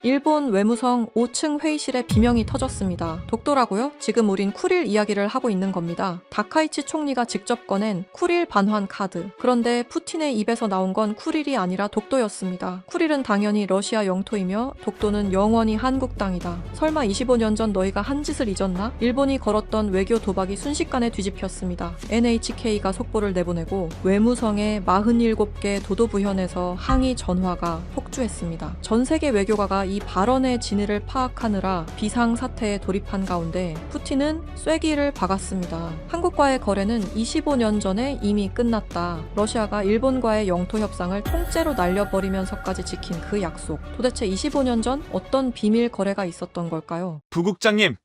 일본 외무성 5층 회의실에 비명이 터졌습니다. 독도라고요? 지금 우린 쿠릴 이야기를 하고 있는 겁니다. 다카이치 총리가 직접 꺼낸 쿠릴 반환 카드. 그런데 푸틴의 입에서 나온 건 쿠릴이 아니라 독도였습니다. 쿠릴은 당연히 러시아 영토이며 독도는 영원히 한국 땅이다. 설마 25년 전 너희가 한 짓을 잊었나? 일본이 걸었던 외교 도박이 순식간에 뒤집혔습니다. NHK가 속보를 내보내고 외무성의 47개 도도부현에서 항의 전화가 폭주했습니다. 전 세계 외교가가 이 발언의 진위를 파악하느라 비상사태에 돌입한 가운데 푸틴은 쐐기를 박았습니다. 한국과의 거래는 25년 전에 이미 끝났다. 러시아가 일본과의 영토 협상을 통째로 날려버리면서까지 지킨 그 약속. 도대체 25년 전 어떤 비밀 거래가 있었던 걸까요? 부국장님,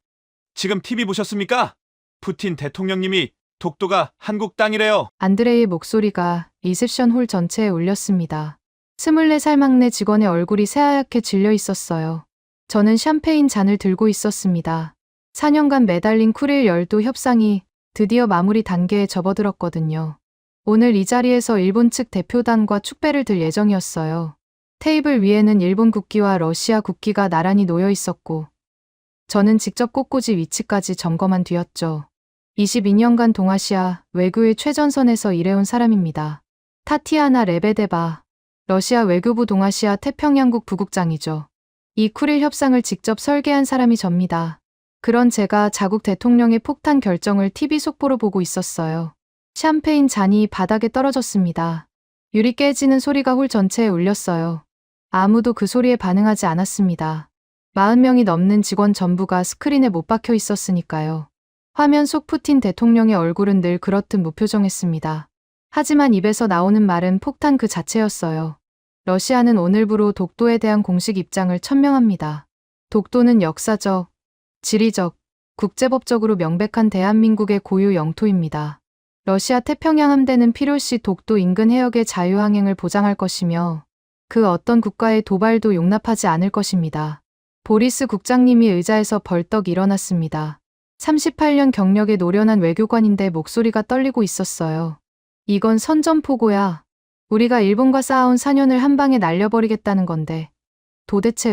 지금 TV 보셨습니까? 푸틴 대통령님이 독도가 한국 땅이래요. 안드레이의 목소리가 리셉션 홀 전체에 울렸습니다. 24살 막내 직원의 얼굴이 새하얗게 질려 있었어요. 저는 샴페인 잔을 들고 있었습니다. 4년간 매달린 쿠릴 열도 협상이 드디어 마무리 단계에 접어들었거든요. 오늘 이 자리에서 일본 측 대표단과 축배를 들 예정이었어요. 테이블 위에는 일본 국기와 러시아 국기가 나란히 놓여 있었고, 저는 직접 꽃꽂이 위치까지 점검한 뒤였죠. 22년간 동아시아 외교의 최전선에서 일해온 사람입니다. 타티아나 레베데바, 러시아 외교부 동아시아 태평양국 부국장이죠. 이 쿠릴 협상을 직접 설계한 사람이 접니다. 그런 제가 자국 대통령의 폭탄 결정을 TV 속보로 보고 있었어요. 샴페인 잔이 바닥에 떨어졌습니다. 유리 깨지는 소리가 홀 전체에 울렸어요. 아무도 그 소리에 반응하지 않았습니다. 40명이 넘는 직원 전부가 스크린에 못 박혀 있었으니까요. 화면 속 푸틴 대통령의 얼굴은 늘 그렇듯 무표정했습니다. 하지만 입에서 나오는 말은 폭탄 그 자체였어요. 러시아는 오늘부로 독도에 대한 공식 입장을 천명합니다. 독도는 역사적, 지리적, 국제법적으로 명백한 대한민국의 고유 영토입니다. 러시아 태평양 함대는 필요시 독도 인근 해역의 자유항행을 보장할 것이며 그 어떤 국가의 도발도 용납하지 않을 것입니다. 보리스 국장님이 의자에서 벌떡 일어났습니다. 38년 경력의 노련한 외교관인데 목소리가 떨리고 있었어요. 이건 선전포고야. 우리가 일본과 쌓아온 4년을 한 방에 날려버리겠다는 건데. 도대체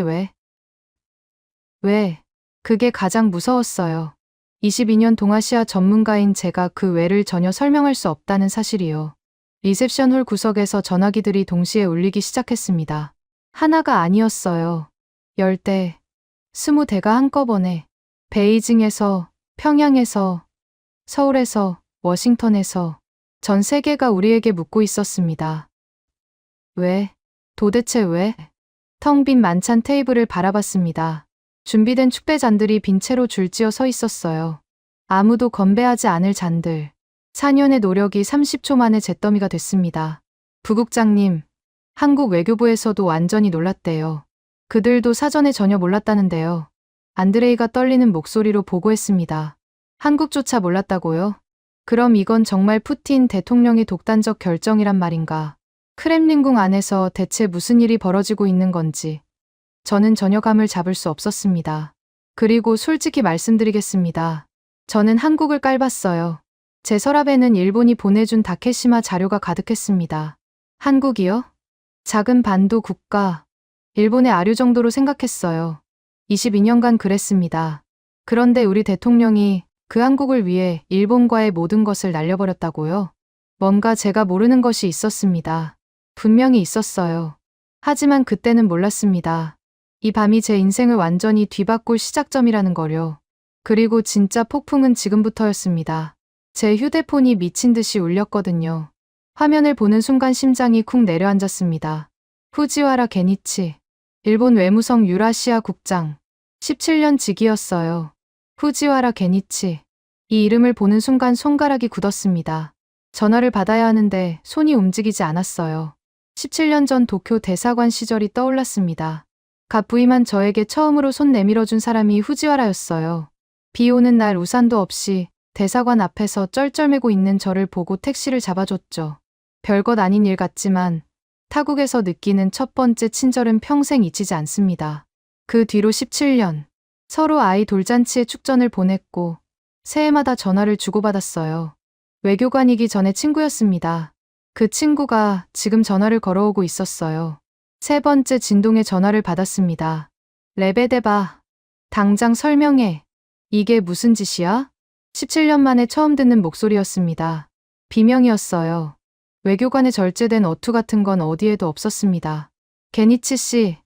왜? 그게 가장 무서웠어요. 22년 동아시아 전문가인 제가 그 왜를 전혀 설명할 수 없다는 사실이요. 리셉션 홀 구석에서 전화기들이 동시에 울리기 시작했습니다. 하나가 아니었어요. 10대, 20대가 한꺼번에. 베이징에서, 평양에서, 서울에서, 워싱턴에서 전 세계가 우리에게 묻고 있었습니다. 왜? 도대체 왜? 텅 빈 만찬 테이블을 바라봤습니다. 준비된 축배 잔들이 빈 채로 줄지어 서 있었어요. 아무도 건배하지 않을 잔들. 4년의 노력이 30초 만에 잿더미가 됐습니다. 부국장님, 한국 외교부에서도 완전히 놀랐대요. 그들도 사전에 전혀 몰랐다는데요. 안드레이가 떨리는 목소리로 보고했습니다. 한국조차 몰랐다고요? 그럼 이건 정말 푸틴 대통령의 독단적 결정이란 말인가? 크렘린궁 안에서 대체 무슨 일이 벌어지고 있는 건지 저는 전혀 감을 잡을 수 없었습니다. 그리고 솔직히 말씀드리겠습니다. 저는 한국을 깔봤어요. 제 서랍에는 일본이 보내준 다케시마 자료가 가득했습니다. 한국이요? 작은 반도 국가, 일본의 아류 정도로 생각했어요. 22년간 그랬습니다. 그런데 우리 대통령이 그 한국을 위해 일본과의 모든 것을 날려버렸다고요? 뭔가 제가 모르는 것이 있었습니다. 분명히 있었어요. 하지만 그때는 몰랐습니다. 이 밤이 제 인생을 완전히 뒤바꿀 시작점이라는 거요. 그리고 진짜 폭풍은 지금부터였습니다. 제 휴대폰이 미친 듯이 울렸거든요. 화면을 보는 순간 심장이 쿵 내려앉았습니다. 후지와라 게니치, 일본 외무성 유라시아 국장, 17년 직이었어요. 후지와라 게니치. 이 이름을 보는 순간 손가락이 굳었습니다. 전화를 받아야 하는데 손이 움직이지 않았어요. 17년 전 도쿄 대사관 시절이 떠올랐습니다. 갓 부임한 저에게 처음으로 손 내밀어준 사람이 후지와라였어요. 비 오는 날 우산도 없이 대사관 앞에서 쩔쩔매고 있는 저를 보고 택시를 잡아줬죠. 별것 아닌 일 같지만 타국에서 느끼는 첫 번째 친절은 평생 잊히지 않습니다. 그 뒤로 17년, 서로 아이 돌잔치에 축전을 보냈고 새해마다 전화를 주고받았어요. 외교관이기 전에 친구였습니다. 그 친구가 지금 전화를 걸어오고 있었어요. 세 번째 진동의 전화를 받았습니다. 레베데바, 당장 설명해. 이게 무슨 짓이야? 17년 만에 처음 듣는 목소리였습니다. 비명이었어요. 외교관에 절제된 어투 같은 건 어디에도 없었습니다. 게니치 씨,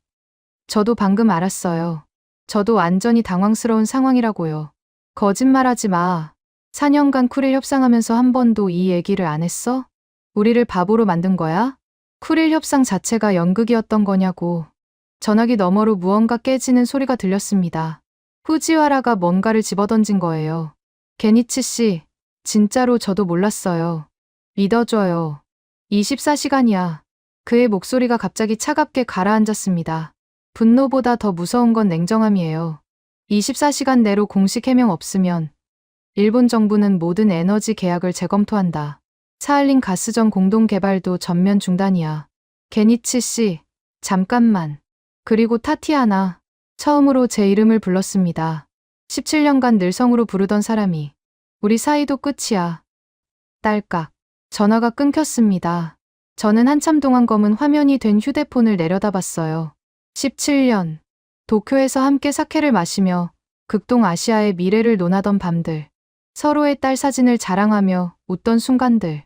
저도 방금 알았어요. 저도 완전히 당황스러운 상황이라고요. 거짓말하지 마. 4년간 쿠릴 협상하면서 한 번도 이 얘기를 안 했어? 우리를 바보로 만든 거야? 쿠릴 협상 자체가 연극이었던 거냐고. 전화기 너머로 무언가 깨지는 소리가 들렸습니다. 후지와라가 뭔가를 집어던진 거예요. 게니치 씨, 진짜로 저도 몰랐어요. 믿어줘요. 24시간이야. 그의 목소리가 갑자기 차갑게 가라앉았습니다. 분노보다 더 무서운 건 냉정함이에요. 24시간 내로 공식 해명 없으면 일본 정부는 모든 에너지 계약을 재검토한다. 사할린 가스전 공동 개발도 전면 중단이야. 게니치 씨, 잠깐만. 그리고 타티아나, 처음으로 제 이름을 불렀습니다. 17년간 늘 성으로 부르던 사람이. 우리 사이도 끝이야. 딸깍. 전화가 끊겼습니다. 저는 한참 동안 검은 화면이 된 휴대폰을 내려다봤어요. 17년. 도쿄에서 함께 사케를 마시며 극동아시아의 미래를 논하던 밤들. 서로의 딸 사진을 자랑하며 웃던 순간들.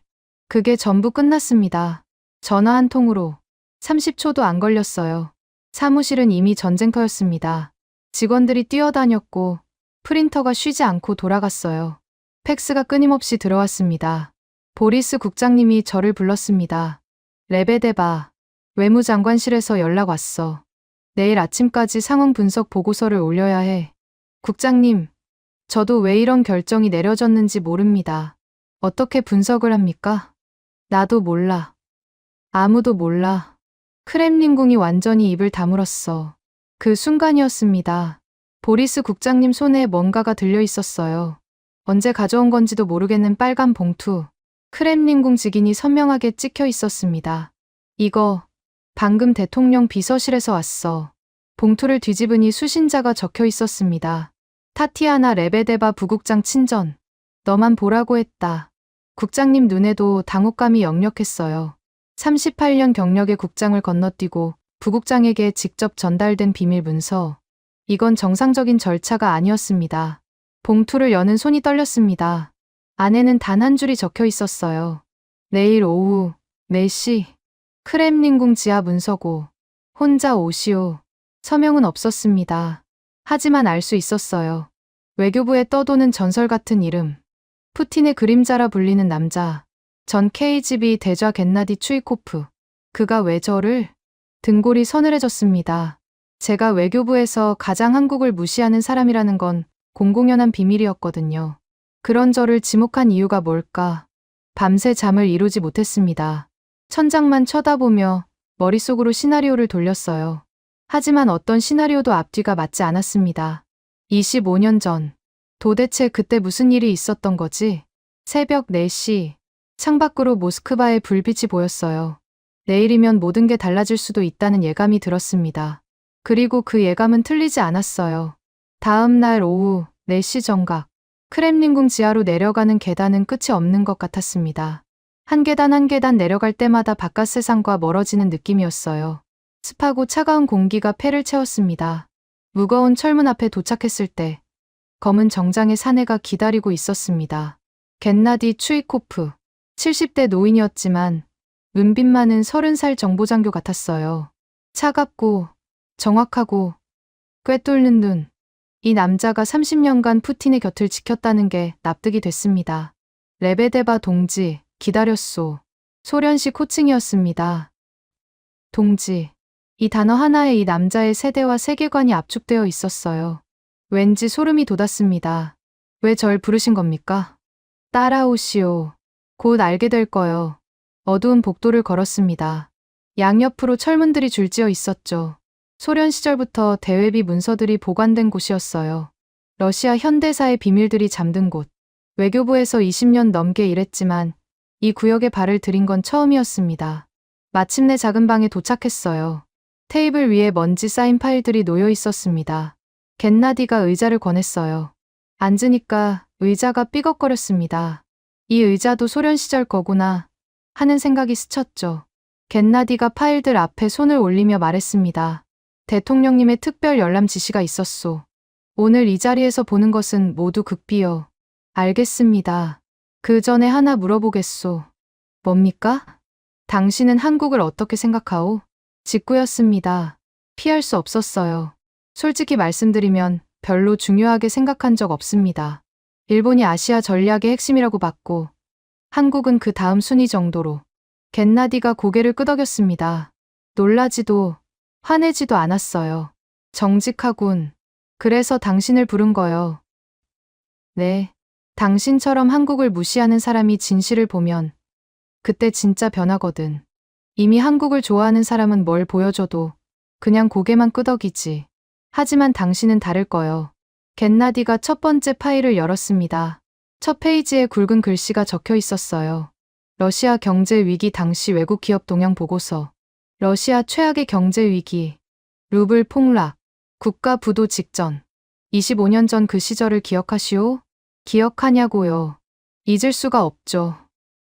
그게 전부 끝났습니다. 전화 한 통으로. 30초도 안 걸렸어요. 사무실은 이미 전쟁터였습니다. 직원들이 뛰어다녔고 프린터가 쉬지 않고 돌아갔어요. 팩스가 끊임없이 들어왔습니다. 보리스 국장님이 저를 불렀습니다. 레베데바, 외무장관실에서 연락 왔어. 내일 아침까지 상황 분석 보고서를 올려야 해. 국장님, 저도 왜 이런 결정이 내려졌는지 모릅니다. 어떻게 분석을 합니까? 나도 몰라. 아무도 몰라. 크렘린궁이 완전히 입을 다물었어. 그 순간이었습니다. 보리스 국장님 손에 뭔가가 들려 있었어요. 언제 가져온 건지도 모르겠는 빨간 봉투. 크렘린궁 직인이 선명하게 찍혀 있었습니다. 이거 방금 대통령 비서실에서 왔어. 봉투를 뒤집으니 수신자가 적혀 있었습니다. 타티아나 레베데바 부국장 친전. 너만 보라고 했다. 국장님 눈에도 당혹감이 역력했어요. 38년 경력의 국장을 건너뛰고 부국장에게 직접 전달된 비밀 문서. 이건 정상적인 절차가 아니었습니다. 봉투를 여는 손이 떨렸습니다. 안에는 단 한 줄이 적혀 있었어요. 내일 오후 4시 크렘린궁 지하 문서고 혼자 오시오. 서명은 없었습니다. 하지만 알 수 있었어요. 외교부에 떠도는 전설 같은 이름. 푸틴의 그림자라 불리는 남자. 전 KGB 대좌 겐나디 추이코프. 그가 왜 저를? 등골이 서늘해졌습니다. 제가 외교부에서 가장 한국을 무시하는 사람이라는 건 공공연한 비밀이었거든요. 그런 저를 지목한 이유가 뭘까? 밤새 잠을 이루지 못했습니다. 천장만 쳐다보며 머릿속으로 시나리오를 돌렸어요. 하지만 어떤 시나리오도 앞뒤가 맞지 않았습니다. 25년 전. 도대체 그때 무슨 일이 있었던 거지? 새벽 4시. 창밖으로 모스크바의 불빛이 보였어요. 내일이면 모든 게 달라질 수도 있다는 예감이 들었습니다. 그리고 그 예감은 틀리지 않았어요. 다음 날 오후 4시 정각. 크렘린궁 지하로 내려가는 계단은 끝이 없는 것 같았습니다. 한 계단 한 계단 내려갈 때마다 바깥 세상과 멀어지는 느낌이었어요. 습하고 차가운 공기가 폐를 채웠습니다. 무거운 철문 앞에 도착했을 때 검은 정장의 사내가 기다리고 있었습니다. 겐나디 추이코프. 70대 노인이었지만 눈빛 많은 30살 정보장교 같았어요. 차갑고 정확하고 꿰뚫는 눈. 이 남자가 30년간 푸틴의 곁을 지켰다는 게 납득이 됐습니다. 레베데바 동지, 기다렸소. 소련식 호칭이었습니다. 동지. 이 단어 하나에 이 남자의 세대와 세계관이 압축되어 있었어요. 왠지 소름이 돋았습니다. 왜 절 부르신 겁니까? 따라오시오. 곧 알게 될 거요. 어두운 복도를 걸었습니다. 양옆으로 철문들이 줄지어 있었죠. 소련 시절부터 대외비 문서들이 보관된 곳이었어요. 러시아 현대사의 비밀들이 잠든 곳. 외교부에서 20년 넘게 일했지만 이 구역에 발을 들인 건 처음이었습니다. 마침내 작은 방에 도착했어요. 테이블 위에 먼지 쌓인 파일들이 놓여 있었습니다. 겐나디가 의자를 권했어요. 앉으니까 의자가 삐걱거렸습니다. 이 의자도 소련 시절 거구나 하는 생각이 스쳤죠. 겐나디가 파일들 앞에 손을 올리며 말했습니다. 대통령님의 특별 열람 지시가 있었소. 오늘 이 자리에서 보는 것은 모두 극비요. 알겠습니다. 그 전에 하나 물어보겠소. 뭡니까? 당신은 한국을 어떻게 생각하오? 직구였습니다. 피할 수 없었어요. 솔직히 말씀드리면 별로 중요하게 생각한 적 없습니다. 일본이 아시아 전략의 핵심이라고 봤고, 한국은 그 다음 순위 정도로. 겟나디가 고개를 끄덕였습니다. 놀라지도 화내지도 않았어요. 정직하군. 그래서 당신을 부른 거요. 네. 당신처럼 한국을 무시하는 사람이 진실을 보면 그때 진짜 변하거든. 이미 한국을 좋아하는 사람은 뭘 보여줘도 그냥 고개만 끄덕이지. 하지만 당신은 다를 거요. 겟나디가 첫 번째 파일을 열었습니다. 첫 페이지에 굵은 글씨가 적혀 있었어요. 러시아 경제 위기 당시 외국 기업 동향 보고서. 러시아 최악의 경제 위기. 루블 폭락. 국가 부도 직전. 25년 전 그 시절을 기억하시오? 기억하냐고요. 잊을 수가 없죠.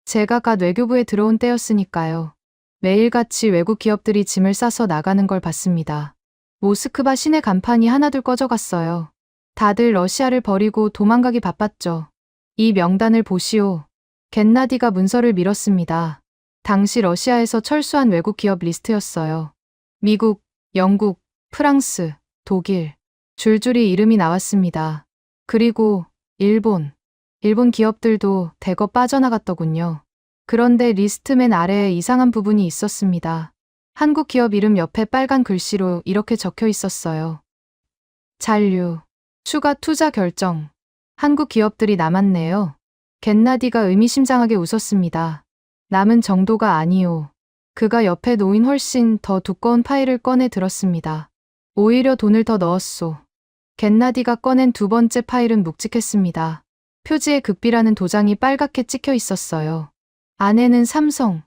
제가 갓 외교부에 들어온 때였으니까요. 매일같이 외국 기업들이 짐을 싸서 나가는 걸 봤습니다. 모스크바 시내 간판이 하나둘 꺼져갔어요. 다들 러시아를 버리고 도망가기 바빴죠. 이 명단을 보시오. 겟나디가 문서를 밀었습니다. 당시 러시아에서 철수한 외국 기업 리스트였어요. 미국, 영국, 프랑스, 독일. 줄줄이 이름이 나왔습니다. 그리고 일본 기업들도 대거 빠져나갔더군요. 그런데 리스트 맨 아래에 이상한 부분이 있었습니다. 한국 기업 이름 옆에 빨간 글씨로 이렇게 적혀 있었어요. 잔류, 추가 투자 결정. 한국 기업들이 남았네요. 겟나디가 의미심장하게 웃었습니다. 남은 정도가 아니오. 그가 옆에 놓인 훨씬 더 두꺼운 파일을 꺼내 들었습니다. 오히려 돈을 더 넣었소. 겟나디가 꺼낸 두 번째 파일은 묵직했습니다. 표지에 극비라는 도장이 빨갛게 찍혀 있었어요. 안에는 삼성,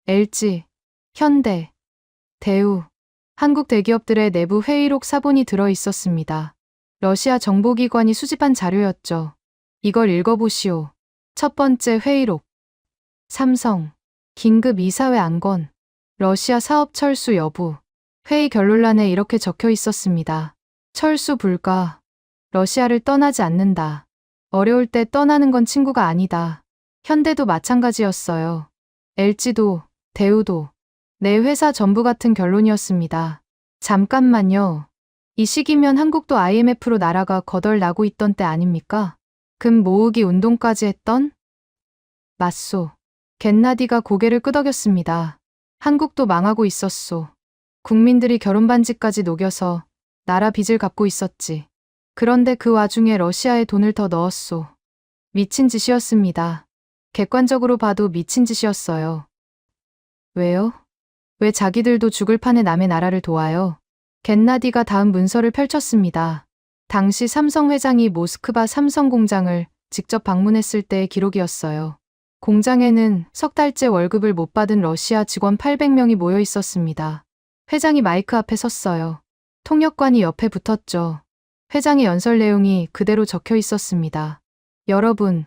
LG, 현대, 대우, 한국 대기업들의 내부 회의록 사본이 들어 있었습니다. 러시아 정보기관이 수집한 자료였죠. 이걸 읽어보시오. 첫 번째 회의록. 삼성, 긴급 이사회 안건. 러시아 사업 철수 여부. 회의 결론란에 이렇게 적혀 있었습니다. 철수 불가. 러시아를 떠나지 않는다. 어려울 때 떠나는 건 친구가 아니다. 현대도 마찬가지였어요. LG도, 대우도. 내 회사 전부 같은 결론이었습니다. 잠깐만요. 이 시기면 한국도 IMF로 나라가 거덜나고 있던 때 아닙니까? 금 모으기 운동까지 했던? 맞소. 겟나디가 고개를 끄덕였습니다. 한국도 망하고 있었소. 국민들이 결혼반지까지 녹여서 나라 빚을 갚고 있었지. 그런데 그 와중에 러시아에 돈을 더 넣었소. 미친 짓이었습니다. 객관적으로 봐도 미친 짓이었어요. 왜요? 왜 자기들도 죽을 판에 남의 나라를 도와요? 겟나디가 다음 문서를 펼쳤습니다. 당시 삼성 회장이 모스크바 삼성 공장을 직접 방문했을 때의 기록이었어요. 공장에는 석 달째 월급을 못 받은 러시아 직원 800명이 모여 있었습니다. 회장이 마이크 앞에 섰어요. 통역관이 옆에 붙었죠. 회장의 연설 내용이 그대로 적혀 있었습니다. 여러분,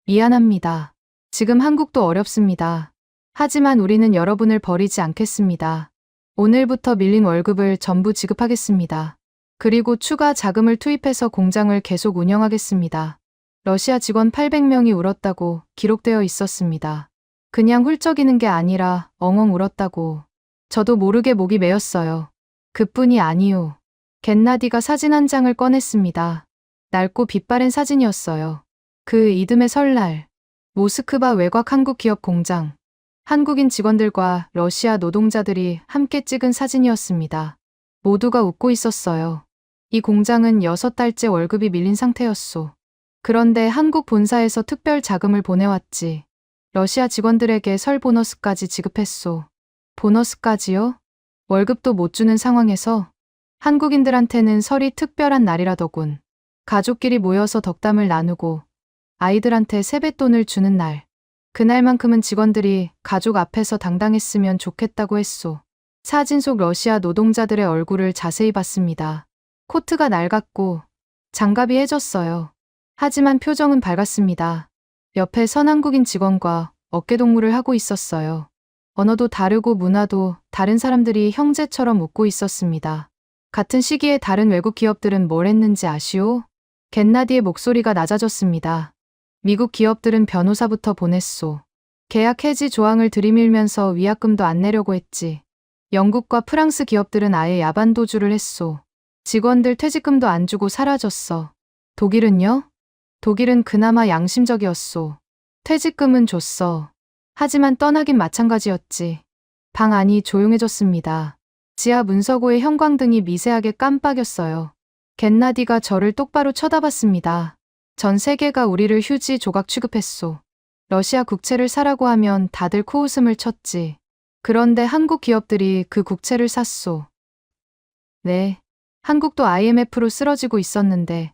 미안합니다. 지금 한국도 어렵습니다. 하지만 우리는 여러분을 버리지 않겠습니다. 오늘부터 밀린 월급을 전부 지급하겠습니다. 그리고 추가 자금을 투입해서 공장을 계속 운영하겠습니다. 러시아 직원 800명이 울었다고 기록되어 있었습니다. 그냥 훌쩍이는 게 아니라 엉엉 울었다고. 저도 모르게 목이 메었어요. 그뿐이 아니오. 겟나디가 사진 한 장을 꺼냈습니다. 낡고 빛바랜 사진이었어요. 그 이듬해 설날, 모스크바 외곽 한국 기업 공장. 한국인 직원들과 러시아 노동자들이 함께 찍은 사진이었습니다. 모두가 웃고 있었어요. 이 공장은 6달째 월급이 밀린 상태였소. 그런데 한국 본사에서 특별 자금을 보내왔지. 러시아 직원들에게 설 보너스까지 지급했소. 보너스까지요? 월급도 못 주는 상황에서? 한국인들한테는 설이 특별한 날이라더군. 가족끼리 모여서 덕담을 나누고 아이들한테 세뱃돈을 주는 날. 그날만큼은 직원들이 가족 앞에서 당당했으면 좋겠다고 했소. 사진 속 러시아 노동자들의 얼굴을 자세히 봤습니다. 코트가 낡았고 장갑이 해졌어요. 하지만 표정은 밝았습니다. 옆에 선한국인 직원과 어깨동무를 하고 있었어요. 언어도 다르고 문화도 다른 사람들이 형제처럼 웃고 있었습니다. 같은 시기에 다른 외국 기업들은 뭘 했는지 아시오? 겟나디의 목소리가 낮아졌습니다. 미국 기업들은 변호사부터 보냈소. 계약 해지 조항을 들이밀면서 위약금도 안 내려고 했지. 영국과 프랑스 기업들은 아예 야반 도주를 했소. 직원들 퇴직금도 안 주고 사라졌어. 독일은요? 독일은 그나마 양심적이었소. 퇴직금은 줬어. 하지만 떠나긴 마찬가지였지. 방 안이 조용해졌습니다. 지하 문서고의 형광등이 미세하게 깜빡였어요. 겟나디가 저를 똑바로 쳐다봤습니다. 전 세계가 우리를 휴지 조각 취급했소. 러시아 국채를 사라고 하면 다들 코웃음을 쳤지. 그런데 한국 기업들이 그 국채를 샀소. 네, 한국도 IMF로 쓰러지고 있었는데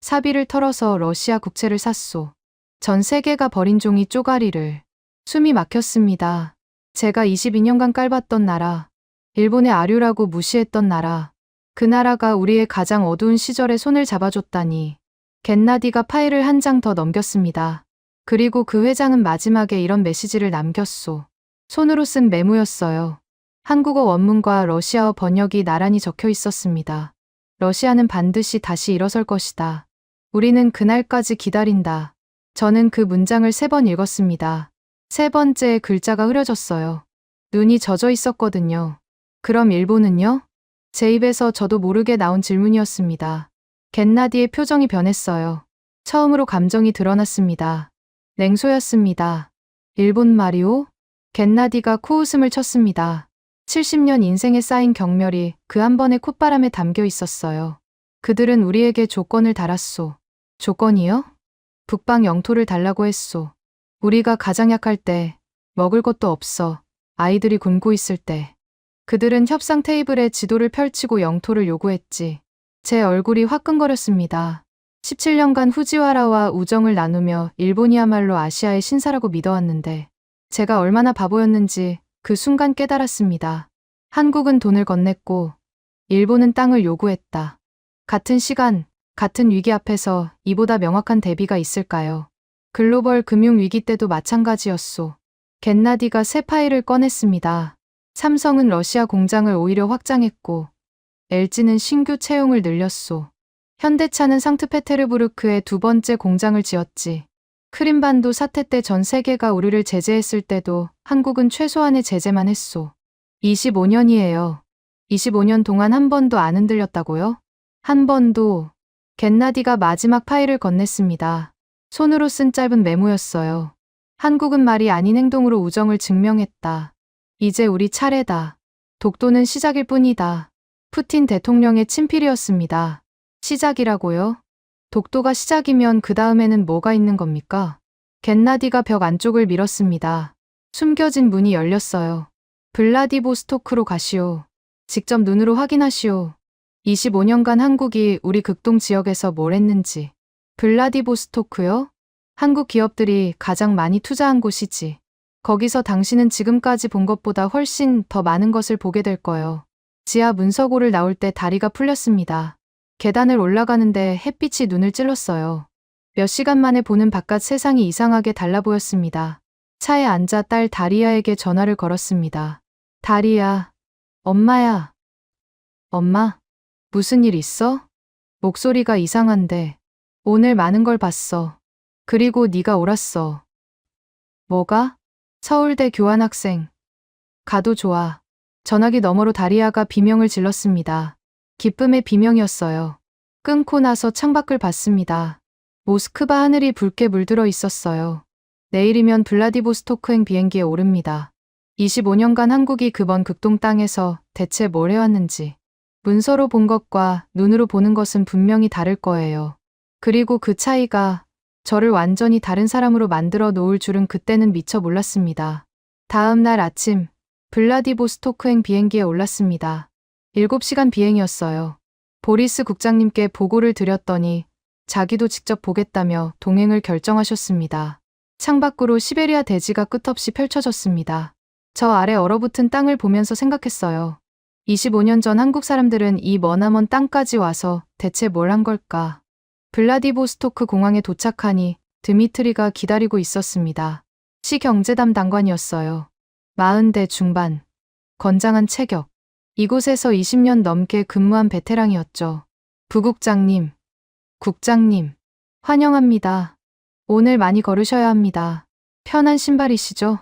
사비를 털어서 러시아 국채를 샀소. 전 세계가 버린 종이 쪼가리를. 숨이 막혔습니다. 제가 22년간 깔봤던 나라, 일본의 아류라고 무시했던 나라, 그 나라가 우리의 가장 어두운 시절에 손을 잡아줬다니. 겟나디가 파일을 한 장 더 넘겼습니다. 그리고 그 회장은 마지막에 이런 메시지를 남겼소. 손으로 쓴 메모였어요. 한국어 원문과 러시아어 번역이 나란히 적혀 있었습니다. 러시아는 반드시 다시 일어설 것이다. 우리는 그날까지 기다린다. 저는 그 문장을 3번 읽었습니다. 3번째 글자가 흐려졌어요. 눈이 젖어 있었거든요. 그럼 일본은요? 제 입에서 저도 모르게 나온 질문이었습니다. 겟나디의 표정이 변했어요. 처음으로 감정이 드러났습니다. 냉소였습니다. 일본 말이오? 겟나디가 코웃음을 쳤습니다. 70년 인생에 쌓인 경멸이 그 한 번의 콧바람에 담겨 있었어요. 그들은 우리에게 조건을 달았소. 조건이요? 북방 영토를 달라고 했소. 우리가 가장 약할 때, 먹을 것도 없어, 아이들이 굶고 있을 때. 그들은 협상 테이블에 지도를 펼치고 영토를 요구했지. 제 얼굴이 화끈거렸습니다. 17년간 후지와라와 우정을 나누며 일본이야말로 아시아의 신사라고 믿어왔는데 제가 얼마나 바보였는지 그 순간 깨달았습니다. 한국은 돈을 건넸고 일본은 땅을 요구했다. 같은 시간, 같은 위기 앞에서 이보다 명확한 대비가 있을까요? 글로벌 금융 위기 때도 마찬가지였소. 겟나디가 새 파일을 꺼냈습니다. 삼성은 러시아 공장을 오히려 확장했고 LG는 신규 채용을 늘렸소. 현대차는 상트페테르부르크에 2번째 공장을 지었지. 크림반도 사태 때 전 세계가 우리를 제재했을 때도 한국은 최소한의 제재만 했소. 25년이에요. 25년 동안 한 번도 안 흔들렸다고요? 한 번도. 겟나디가 마지막 파일을 건넸습니다. 손으로 쓴 짧은 메모였어요. 한국은 말이 아닌 행동으로 우정을 증명했다. 이제 우리 차례다. 독도는 시작일 뿐이다. 푸틴 대통령의 친필이었습니다. 시작이라고요? 독도가 시작이면 그 다음에는 뭐가 있는 겁니까? 겟나디가 벽 안쪽을 밀었습니다. 숨겨진 문이 열렸어요. 블라디보스토크로 가시오. 직접 눈으로 확인하시오. 25년간 한국이 우리 극동 지역에서 뭘 했는지. 블라디보스토크요? 한국 기업들이 가장 많이 투자한 곳이지. 거기서 당신은 지금까지 본 것보다 훨씬 더 많은 것을 보게 될 거예요. 지하 문서고를 나올 때 다리가 풀렸습니다. 계단을 올라가는데 햇빛이 눈을 찔렀어요. 몇 시간 만에 보는 바깥 세상이 이상하게 달라 보였습니다. 차에 앉아 딸 다리아에게 전화를 걸었습니다. 다리아, 엄마야. 엄마, 무슨 일 있어? 목소리가 이상한데. 오늘 많은 걸 봤어. 그리고 네가 옳았어. 뭐가? 서울대 교환학생. 가도 좋아. 전화기 너머로 다리아가 비명을 질렀습니다. 기쁨의 비명이었어요. 끊고 나서 창밖을 봤습니다. 모스크바 하늘이 붉게 물들어 있었어요. 내일이면 블라디보스토크행 비행기에 오릅니다. 25년간 한국이 그 먼 극동 땅에서 대체 뭘 해왔는지. 문서로 본 것과 눈으로 보는 것은 분명히 다를 거예요. 그리고 그 차이가 저를 완전히 다른 사람으로 만들어 놓을 줄은 그때는 미처 몰랐습니다. 다음 날 아침, 블라디보스토크행 비행기에 올랐습니다. 7시간 비행이었어요. 보리스 국장님께 보고를 드렸더니 자기도 직접 보겠다며 동행을 결정하셨습니다. 창밖으로 시베리아 대지가 끝없이 펼쳐졌습니다. 저 아래 얼어붙은 땅을 보면서 생각했어요. 25년 전 한국 사람들은 이 머나먼 땅까지 와서 대체 뭘 한 걸까? 블라디보스토크 공항에 도착하니 드미트리가 기다리고 있었습니다. 시경제 담당관이었어요. 40대 중반, 건장한 체격. 이곳에서 20년 넘게 근무한 베테랑이었죠. 부국장님, 국장님, 환영합니다. 오늘 많이 걸으셔야 합니다. 편한 신발이시죠?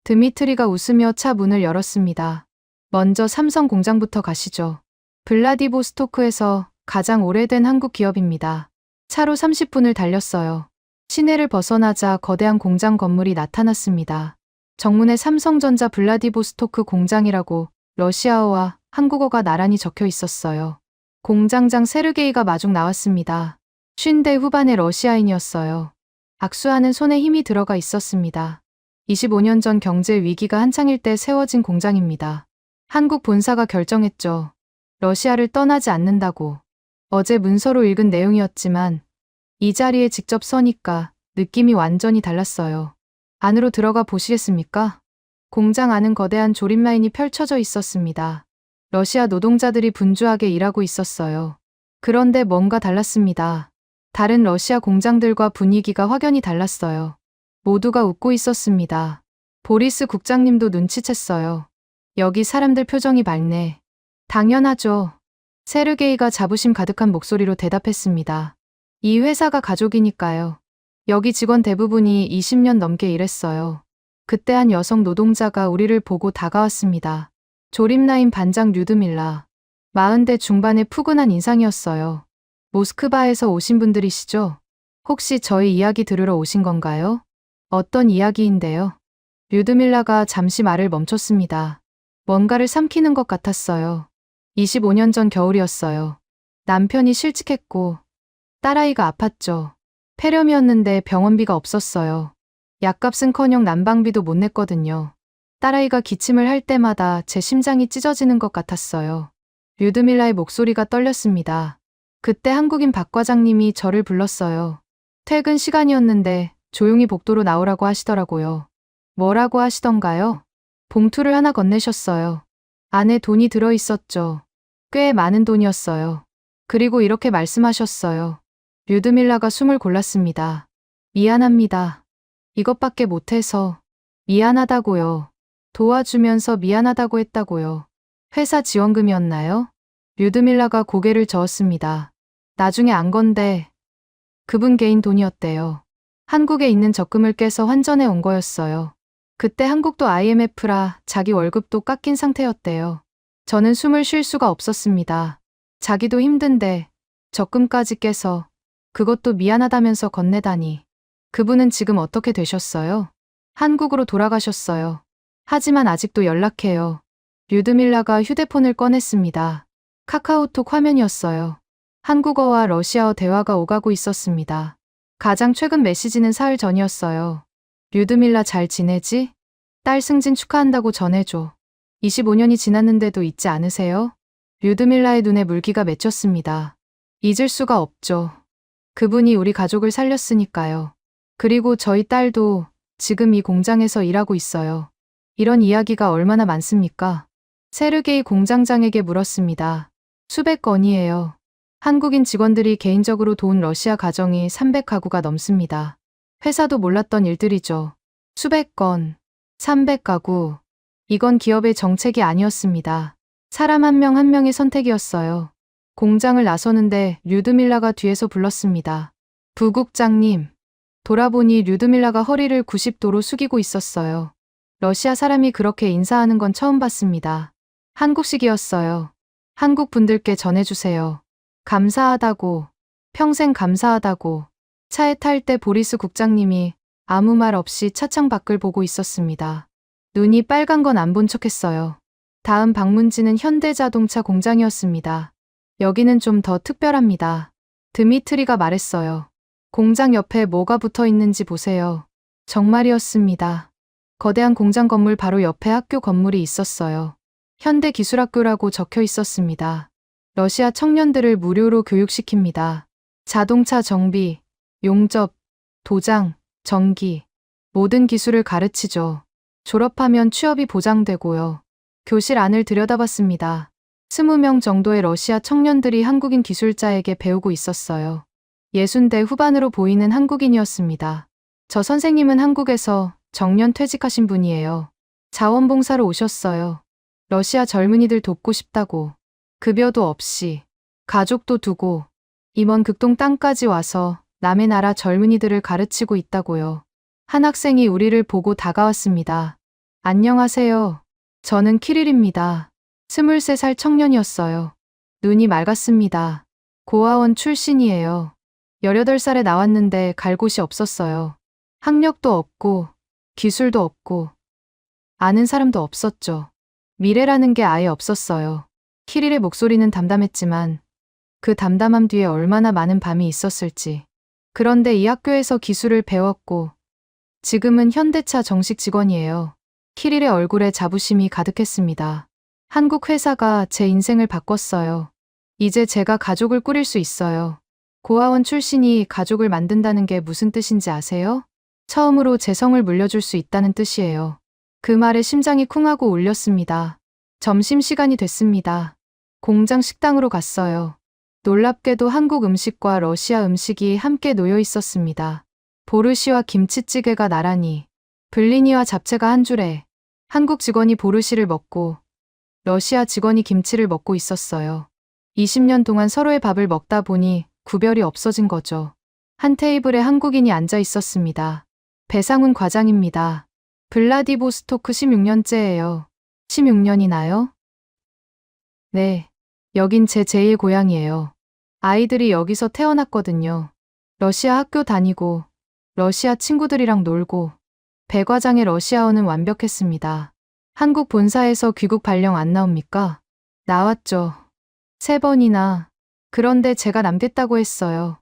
드미트리가 웃으며 차 문을 열었습니다. 먼저 삼성 공장부터 가시죠. 블라디보스토크에서 가장 오래된 한국 기업입니다. 차로 30분을 달렸어요. 시내를 벗어나자 거대한 공장 건물이 나타났습니다. 정문에 삼성전자 블라디보스토크 공장이라고 러시아어와 한국어가 나란히 적혀 있었어요. 공장장 세르게이가 마중 나왔습니다. 50대 후반의 러시아인이었어요. 악수하는 손에 힘이 들어가 있었습니다. 25년 전 경제 위기가 한창일 때 세워진 공장입니다. 한국 본사가 결정했죠. 러시아를 떠나지 않는다고. 어제 문서로 읽은 내용이었지만 이 자리에 직접 서니까 느낌이 완전히 달랐어요. 안으로 들어가 보시겠습니까? 공장 안은 거대한 조립 라인이 펼쳐져 있었습니다. 러시아 노동자들이 분주하게 일하고 있었어요. 그런데 뭔가 달랐습니다. 다른 러시아 공장들과 분위기가 확연히 달랐어요. 모두가 웃고 있었습니다. 보리스 국장님도 눈치챘어요. 여기 사람들 표정이 밝네. 당연하죠. 세르게이가 자부심 가득한 목소리로 대답했습니다. 이 회사가 가족이니까요. 여기 직원 대부분이 20년 넘게 일했어요. 그때 한 여성 노동자가 우리를 보고 다가왔습니다. 조립라인 반장 류드밀라. 40대 중반의 푸근한 인상이었어요. 모스크바에서 오신 분들이시죠? 혹시 저희 이야기 들으러 오신 건가요? 어떤 이야기인데요? 류드밀라가 잠시 말을 멈췄습니다. 뭔가를 삼키는 것 같았어요. 25년 전 겨울이었어요. 남편이 실직했고 딸아이가 아팠죠. 폐렴이었는데 병원비가 없었어요. 약값은커녕 난방비도 못 냈거든요. 딸아이가 기침을 할 때마다 제 심장이 찢어지는 것 같았어요. 류드밀라의 목소리가 떨렸습니다. 그때 한국인 박 과장님이 저를 불렀어요. 퇴근 시간이었는데 조용히 복도로 나오라고 하시더라고요. 뭐라고 하시던가요? 봉투를 하나 건네셨어요. 안에 돈이 들어 있었죠. 꽤 많은 돈이었어요. 그리고 이렇게 말씀하셨어요. 류드밀라가 숨을 골랐습니다. 미안합니다. 이것밖에 못해서. 미안하다고요. 도와주면서 미안하다고 했다고요. 회사 지원금이었나요? 류드밀라가 고개를 저었습니다. 나중에 안 건데 그분 개인 돈이었대요. 한국에 있는 적금을 깨서 환전해 온 거였어요. 그때 한국도 IMF라 자기 월급도 깎인 상태였대요. 저는 숨을 쉴 수가 없었습니다. 자기도 힘든데 적금까지 깨서 그것도 미안하다면서 건네다니. 그분은 지금 어떻게 되셨어요? 한국으로 돌아가셨어요. 하지만 아직도 연락해요. 류드밀라가 휴대폰을 꺼냈습니다. 카카오톡 화면이었어요. 한국어와 러시아어 대화가 오가고 있었습니다. 가장 최근 메시지는 사흘 전이었어요. 류드밀라 잘 지내지? 딸 승진 축하한다고 전해줘. 25년이 지났는데도 잊지 않으세요? 류드밀라의 눈에 물기가 맺혔습니다. 잊을 수가 없죠. 그분이 우리 가족을 살렸으니까요. 그리고 저희 딸도 지금 이 공장에서 일하고 있어요. 이런 이야기가 얼마나 많습니까? 세르게이 공장장에게 물었습니다. 수백 건이에요. 한국인 직원들이 개인적으로 도운 러시아 가정이 300가구가 넘습니다. 회사도 몰랐던 일들이죠. 수백 건, 300가구. 이건 기업의 정책이 아니었습니다. 사람 한 명 한 명의 선택이었어요. 공장을 나서는데 류드밀라가 뒤에서 불렀습니다. 부국장님. 돌아보니 류드밀라가 허리를 90도로 숙이고 있었어요. 러시아 사람이 그렇게 인사하는 건 처음 봤습니다. 한국식이었어요. 한국 분들께 전해주세요. 감사하다고, 평생 감사하다고. 차에 탈 때 보리스 국장님이 아무 말 없이 차창 밖을 보고 있었습니다. 눈이 빨간 건 안 본 척했어요. 다음 방문지는 현대자동차 공장이었습니다. 여기는 좀 더 특별합니다. 드미트리가 말했어요. 공장 옆에 뭐가 붙어 있는지 보세요. 정말이었습니다. 거대한 공장 건물 바로 옆에 학교 건물이 있었어요. 현대기술학교라고 적혀 있었습니다. 러시아 청년들을 무료로 교육시킵니다. 자동차 정비, 용접, 도장, 전기, 모든 기술을 가르치죠. 졸업하면 취업이 보장되고요. 교실 안을 들여다봤습니다. 20명 정도의 러시아 청년들이 한국인 기술자에게 배우고 있었어요. 60대 후반으로 보이는 한국인이었습니다. 저 선생님은 한국에서 정년 퇴직하신 분이에요. 자원봉사로 오셨어요. 러시아 젊은이들 돕고 싶다고. 급여도 없이. 가족도 두고. 임원 극동 땅까지 와서 남의 나라 젊은이들을 가르치고 있다고요. 한 학생이 우리를 보고 다가왔습니다. 안녕하세요. 저는 키릴입니다. 23살 청년이었어요. 눈이 맑았습니다. 고아원 출신이에요. 18살에 나왔는데 갈 곳이 없었어요. 학력도 없고, 기술도 없고, 아는 사람도 없었죠. 미래라는 게 아예 없었어요. 키릴의 목소리는 담담했지만 그 담담함 뒤에 얼마나 많은 밤이 있었을지. 그런데 이 학교에서 기술을 배웠고 지금은 현대차 정식 직원이에요. 키릴의 얼굴에 자부심이 가득했습니다. 한국 회사가 제 인생을 바꿨어요. 이제 제가 가족을 꾸릴 수 있어요. 고아원 출신이 가족을 만든다는 게 무슨 뜻인지 아세요? 처음으로 재성을 물려줄 수 있다는 뜻이에요. 그 말에 심장이 쿵하고 울렸습니다. 점심시간이 됐습니다. 공장 식당으로 갔어요. 놀랍게도 한국 음식과 러시아 음식이 함께 놓여 있었습니다. 보르시와 김치찌개가 나란히, 블리니와 잡채가 한 줄에. 한국 직원이 보르시를 먹고 러시아 직원이 김치를 먹고 있었어요. 20년 동안 서로의 밥을 먹다 보니 구별이 없어진 거죠. 한 테이블에 한국인이 앉아 있었습니다. 배상훈 과장입니다. 블라디보스토크 16년째예요. 16년이나요? 네. 여긴 제 제1 고향이에요. 아이들이 여기서 태어났거든요. 러시아 학교 다니고 러시아 친구들이랑 놀고 배 과장의 러시아어는 완벽했습니다. 한국 본사에서 귀국 발령 안 나옵니까? 나왔죠. 3번이나. 그런데 제가 남겠다고 했어요.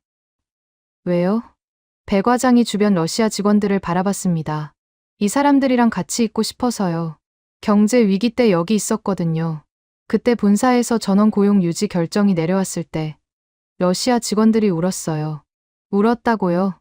왜요? 배 과장이 주변 러시아 직원들을 바라봤습니다. 이 사람들이랑 같이 있고 싶어서요. 경제 위기 때 여기 있었거든요. 그때 본사에서 전원 고용 유지 결정이 내려왔을 때 러시아 직원들이 울었어요. 울었다고요?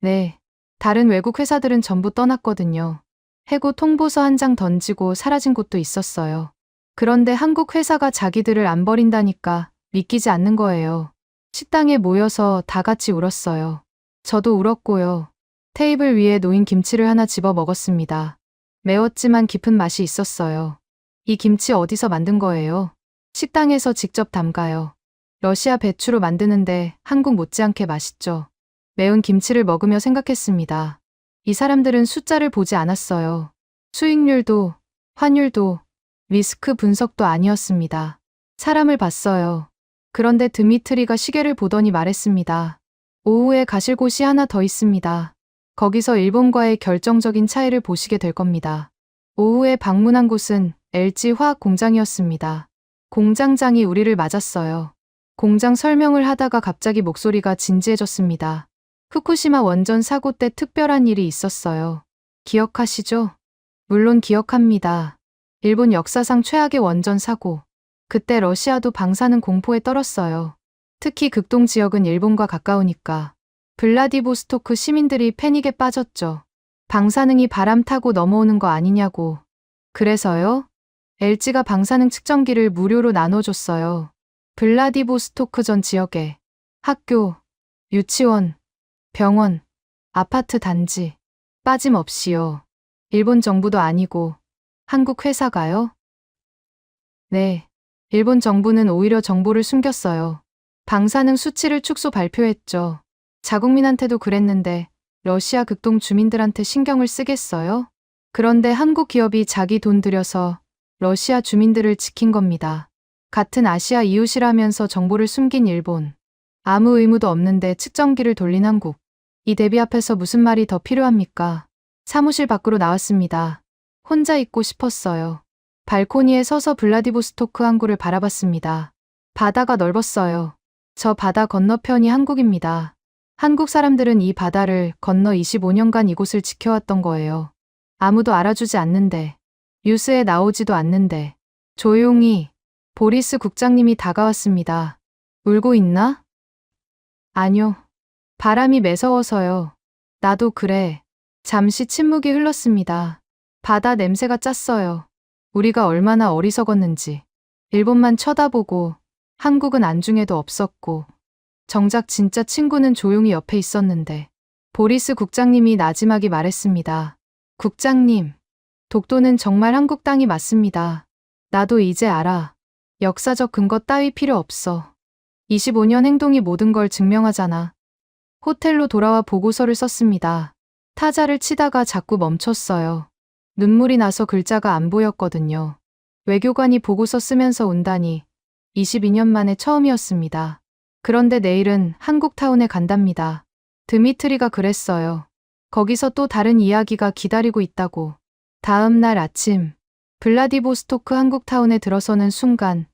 네. 다른 외국 회사들은 전부 떠났거든요. 해고 통보서 한 장 던지고 사라진 곳도 있었어요. 그런데 한국 회사가 자기들을 안 버린다니까 믿기지 않는 거예요. 식당에 모여서 다 같이 울었어요. 저도 울었고요. 테이블 위에 놓인 김치를 하나 집어 먹었습니다. 매웠지만 깊은 맛이 있었어요. 이 김치 어디서 만든 거예요? 식당에서 직접 담가요. 러시아 배추로 만드는데 한국 못지않게 맛있죠. 매운 김치를 먹으며 생각했습니다. 이 사람들은 숫자를 보지 않았어요. 수익률도, 환율도, 리스크 분석도 아니었습니다. 사람을 봤어요. 그런데 드미트리가 시계를 보더니 말했습니다. 오후에 가실 곳이 하나 더 있습니다. 거기서 일본과의 결정적인 차이를 보시게 될 겁니다. 오후에 방문한 곳은 LG 화학 공장이었습니다. 공장장이 우리를 맞았어요. 공장 설명을 하다가 갑자기 목소리가 진지해졌습니다. 후쿠시마 원전 사고 때 특별한 일이 있었어요. 기억하시죠? 물론 기억합니다. 일본 역사상 최악의 원전 사고. 그때 러시아도 방사능 공포에 떨었어요. 특히 극동 지역은 일본과 가까우니까. 블라디보스토크 시민들이 패닉에 빠졌죠. 방사능이 바람 타고 넘어오는 거 아니냐고. 그래서요? LG가 방사능 측정기를 무료로 나눠줬어요. 블라디보스토크 전 지역에 학교, 유치원, 병원, 아파트 단지 빠짐없이요. 일본 정부도 아니고 한국 회사가요? 네. 일본 정부는 오히려 정보를 숨겼어요. 방사능 수치를 축소 발표했죠. 자국민한테도 그랬는데 러시아 극동 주민들한테 신경을 쓰겠어요? 그런데 한국 기업이 자기 돈 들여서 러시아 주민들을 지킨 겁니다. 같은 아시아 이웃이라면서 정보를 숨긴 일본. 아무 의무도 없는데 측정기를 돌린 한국. 이 대비 앞에서 무슨 말이 더 필요합니까? 사무실 밖으로 나왔습니다. 혼자 있고 싶었어요. 발코니에 서서 블라디보스토크 항구를 바라봤습니다. 바다가 넓었어요. 저 바다 건너편이 한국입니다. 한국 사람들은 이 바다를 건너 25년간 이곳을 지켜왔던 거예요. 아무도 알아주지 않는데, 뉴스에 나오지도 않는데, 조용히 보리스 국장님이 다가왔습니다. 울고 있나? 아뇨. 바람이 매서워서요. 나도 그래. 잠시 침묵이 흘렀습니다. 바다 냄새가 짰어요. 우리가 얼마나 어리석었는지. 일본만 쳐다보고 한국은 안중에도 없었고 정작 진짜 친구는 조용히 옆에 있었는데 보리스 국장님이 나지막이 말했습니다. 국장님, 독도는 정말 한국 땅이 맞습니다. 나도 이제 알아. 역사적 근거 따위 필요 없어. 25년 행동이 모든 걸 증명하잖아. 호텔로 돌아와 보고서를 썼습니다. 타자를 치다가 자꾸 멈췄어요. 눈물이 나서 글자가 안 보였거든요. 외교관이 보고서 쓰면서 운다니 22년 만에 처음이었습니다. 그런데 내일은 한국타운에 간답니다. 드미트리가 그랬어요. 거기서 또 다른 이야기가 기다리고 있다고. 다음 날 아침, 블라디보스토크 한국타운에 들어서는 순간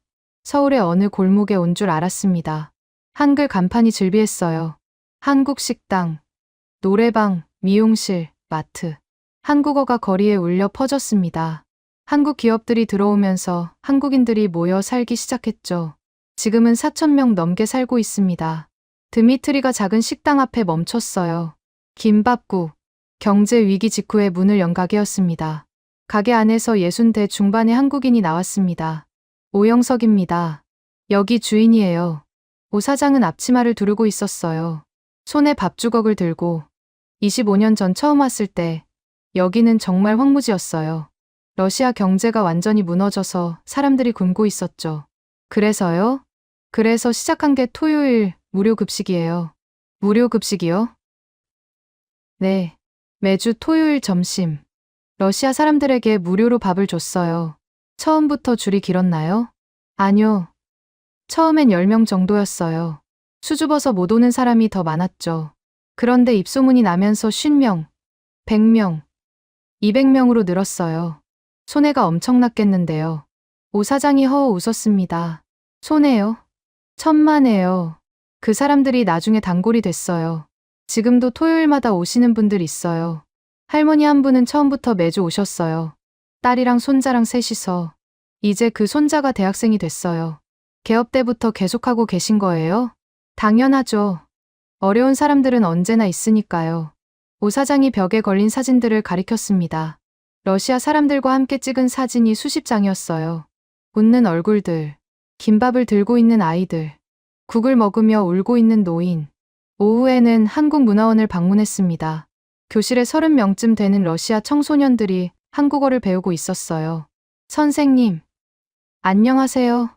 서울의 어느 골목에 온 줄 알았습니다. 한글 간판이 즐비했어요. 한국 식당, 노래방, 미용실, 마트. 한국어가 거리에 울려 퍼졌습니다. 한국 기업들이 들어오면서 한국인들이 모여 살기 시작했죠. 지금은 4,000명 넘게 살고 있습니다. 드미트리가 작은 식당 앞에 멈췄어요. 김밥국, 경제 위기 직후에 문을 연 가게였습니다. 가게 안에서 60대 중반의 한국인이 나왔습니다. 오영석입니다. 여기 주인이에요. 오 사장은 앞치마를 두르고 있었어요. 손에 밥주걱을 들고 25년 전 처음 왔을 때 여기는 정말 황무지였어요. 러시아 경제가 완전히 무너져서 사람들이 굶고 있었죠. 그래서요? 그래서 시작한 게 토요일 무료 급식이에요. 무료 급식이요? 네. 매주 토요일 점심. 러시아 사람들에게 무료로 밥을 줬어요. 처음부터 줄이 길었나요? 아니요. 처음엔 10명 정도였어요. 수줍어서 못 오는 사람이 더 많았죠. 그런데 입소문이 나면서 50명, 100명, 200명으로 늘었어요. 손해가 엄청났겠는데요. 오 사장이 허어 웃었습니다. 손해요? 천만에요. 그 사람들이 나중에 단골이 됐어요. 지금도 토요일마다 오시는 분들 있어요. 할머니 한 분은 처음부터 매주 오셨어요. 딸이랑 손자랑 셋이서. 이제 그 손자가 대학생이 됐어요. 개업 때부터 계속하고 계신 거예요? 당연하죠. 어려운 사람들은 언제나 있으니까요. 오 사장이 벽에 걸린 사진들을 가리켰습니다. 러시아 사람들과 함께 찍은 사진이 수십 장이었어요. 웃는 얼굴들, 김밥을 들고 있는 아이들, 국을 먹으며 울고 있는 노인. 오후에는 한국문화원을 방문했습니다. 교실에 30명쯤 되는 러시아 청소년들이 한국어를 배우고 있었어요. 선생님, 안녕하세요.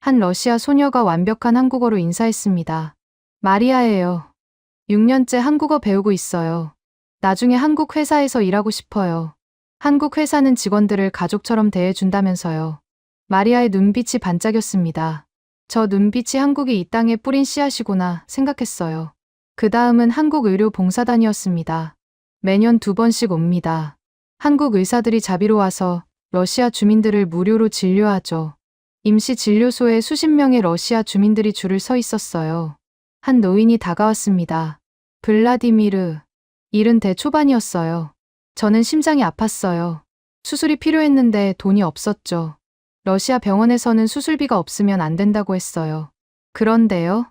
한 러시아 소녀가 완벽한 한국어로 인사했습니다. 마리아예요. 6년째 한국어 배우고 있어요. 나중에 한국 회사에서 일하고 싶어요. 한국 회사는 직원들을 가족처럼 대해준다면서요. 마리아의 눈빛이 반짝였습니다. 저 눈빛이 한국이 이 땅에 뿌린 씨앗이구나 생각했어요. 그 다음은 한국의료봉사단이었습니다. 매년 2번씩 옵니다. 한국 의사들이 자비로 와서 러시아 주민들을 무료로 진료하죠. 임시 진료소에 수십 명의 러시아 주민들이 줄을 서 있었어요. 한 노인이 다가왔습니다. 블라디미르. 70대 초반이었어요. 저는 심장이 아팠어요. 수술이 필요했는데 돈이 없었죠. 러시아 병원에서는 수술비가 없으면 안 된다고 했어요. 그런데요?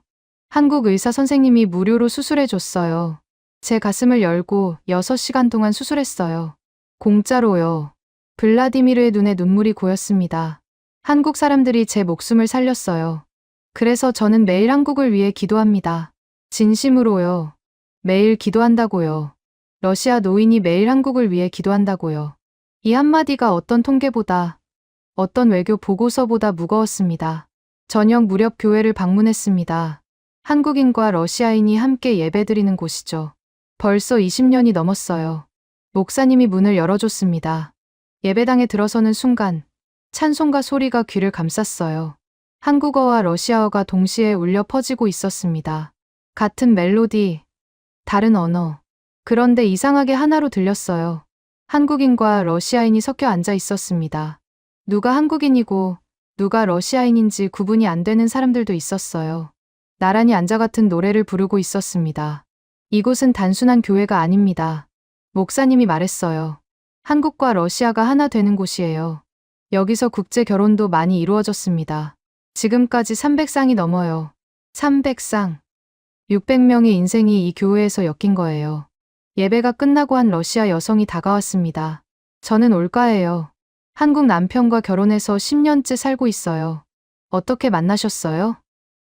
한국 의사 선생님이 무료로 수술해 줬어요. 제 가슴을 열고 6시간 동안 수술했어요. 공짜로요. 블라디미르의 눈에 눈물이 고였습니다. 한국 사람들이 제 목숨을 살렸어요. 그래서 저는 매일 한국을 위해 기도합니다. 진심으로요. 매일 기도한다고요. 러시아 노인이 매일 한국을 위해 기도한다고요. 이 한마디가 어떤 통계보다, 어떤 외교 보고서보다 무거웠습니다. 저녁 무렵 교회를 방문했습니다. 한국인과 러시아인이 함께 예배드리는 곳이죠. 벌써 20년이 넘었어요. 목사님이 문을 열어줬습니다. 예배당에 들어서는 순간 찬송가 소리가 귀를 감쌌어요. 한국어와 러시아어가 동시에 울려 퍼지고 있었습니다. 같은 멜로디, 다른 언어. 그런데 이상하게 하나로 들렸어요. 한국인과 러시아인이 섞여 앉아 있었습니다. 누가 한국인이고 누가 러시아인인지 구분이 안 되는 사람들도 있었어요. 나란히 앉아 같은 노래를 부르고 있었습니다. 이곳은 단순한 교회가 아닙니다. 목사님이 말했어요. 한국과 러시아가 하나 되는 곳이에요. 여기서 국제 결혼도 많이 이루어졌습니다. 지금까지 300쌍이 넘어요. 300쌍. 600명의 인생이 이 교회에서 엮인 거예요. 예배가 끝나고 한 러시아 여성이 다가왔습니다. 저는 올가예요. 한국 남편과 결혼해서 10년째 살고 있어요. 어떻게 만나셨어요?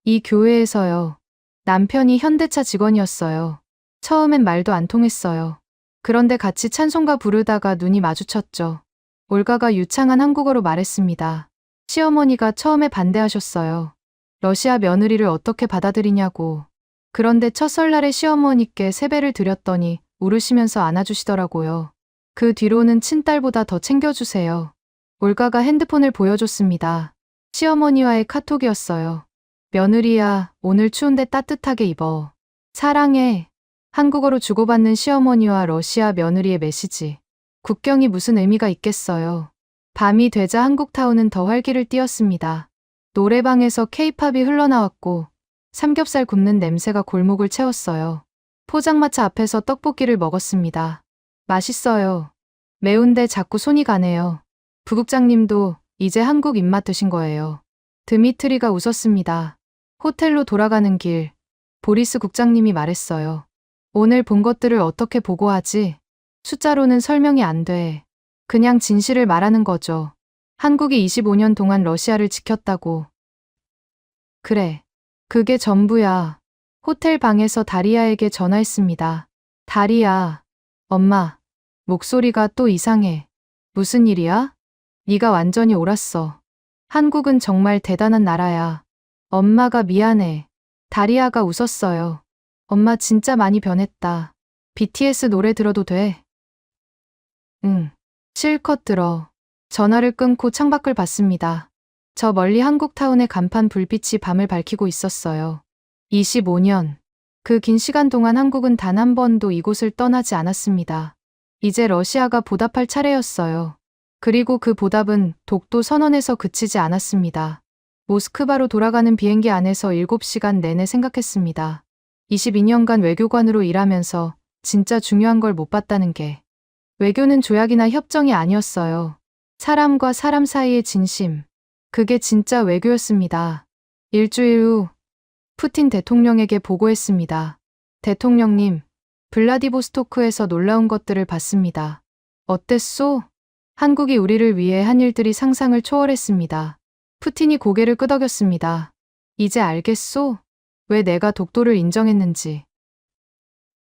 이 교회에서요. 남편이 현대차 직원이었어요. 처음엔 말도 안 통했어요. 그런데 같이 찬송가 부르다가 눈이 마주쳤죠. 올가가 유창한 한국어로 말했습니다. 시어머니가 처음에 반대하셨어요. 러시아 며느리를 어떻게 받아들이냐고. 그런데 첫 설날에 시어머니께 세배를 드렸더니 울으시면서 안아주시더라고요. 그 뒤로는 친딸보다 더 챙겨주세요. 올가가 핸드폰을 보여줬습니다. 시어머니와의 카톡이었어요. 며느리야, 오늘 추운데 따뜻하게 입어. 사랑해. 한국어로 주고받는 시어머니와 러시아 며느리의 메시지. 국경이 무슨 의미가 있겠어요. 밤이 되자 한국타운은 더 활기를 띠었습니다. 노래방에서 케이팝이 흘러나왔고 삼겹살 굽는 냄새가 골목을 채웠어요. 포장마차 앞에서 떡볶이를 먹었습니다. 맛있어요. 매운데 자꾸 손이 가네요. 부국장님도 이제 한국 입맛 드신 거예요. 드미트리가 웃었습니다. 호텔로 돌아가는 길, 보리스 국장님이 말했어요. 오늘 본 것들을 어떻게 보고하지? 숫자로는 설명이 안 돼. 그냥 진실을 말하는 거죠. 한국이 25년 동안 러시아를 지켰다고. 그래. 그게 전부야. 호텔 방에서 다리아에게 전화했습니다. 다리아, 엄마, 목소리가 또 이상해. 무슨 일이야? 네가 완전히 옳았어. 한국은 정말 대단한 나라야. 엄마가 미안해. 다리아가 웃었어요. 엄마 진짜 많이 변했다. BTS 노래 들어도 돼? 응. 실컷 들어. 전화를 끊고 창밖을 봤습니다. 저 멀리 한국타운의 간판 불빛이 밤을 밝히고 있었어요. 25년. 그 긴 시간 동안 한국은 단 한 번도 이곳을 떠나지 않았습니다. 이제 러시아가 보답할 차례였어요. 그리고 그 보답은 독도 선언에서 그치지 않았습니다. 모스크바로 돌아가는 비행기 안에서 7시간 내내 생각했습니다. 22년간 외교관으로 일하면서 진짜 중요한 걸 못 봤다는 게. 외교는 조약이나 협정이 아니었어요. 사람과 사람 사이의 진심. 그게 진짜 외교였습니다. 일주일 후 푸틴 대통령에게 보고했습니다. 대통령님, 블라디보스토크에서 놀라운 것들을 봤습니다. 어땠소? 한국이 우리를 위해 한 일들이 상상을 초월했습니다. 푸틴이 고개를 끄덕였습니다. 이제 알겠소? 왜 내가 독도를 인정했는지.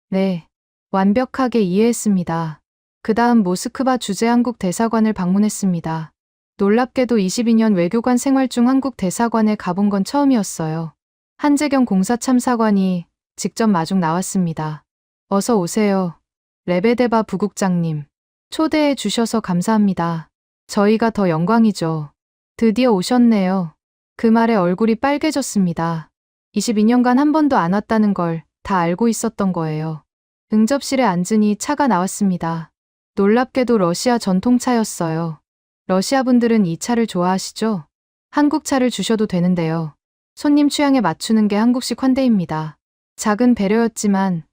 네, 완벽하게 이해했습니다. 그 다음 모스크바 주재 한국 대사관을 방문했습니다. 놀랍게도 22년 외교관 생활 중 한국 대사관에 가본 건 처음이었어요. 한재경 공사참사관이 직접 마중 나왔습니다. 어서 오세요. 레베데바 부국장님. 초대해 주셔서 감사합니다. 저희가 더 영광이죠. 드디어 오셨네요. 그 말에 얼굴이 빨개졌습니다. 22년간 한 번도 안 왔다는 걸 다 알고 있었던 거예요. 응접실에 앉으니 차가 나왔습니다. 놀랍게도 러시아 전통차였어요. 러시아 분들은 이 차를 좋아하시죠? 한국 차를 주셔도 되는데요. 손님 취향에 맞추는 게 한국식 환대입니다. 작은 배려였지만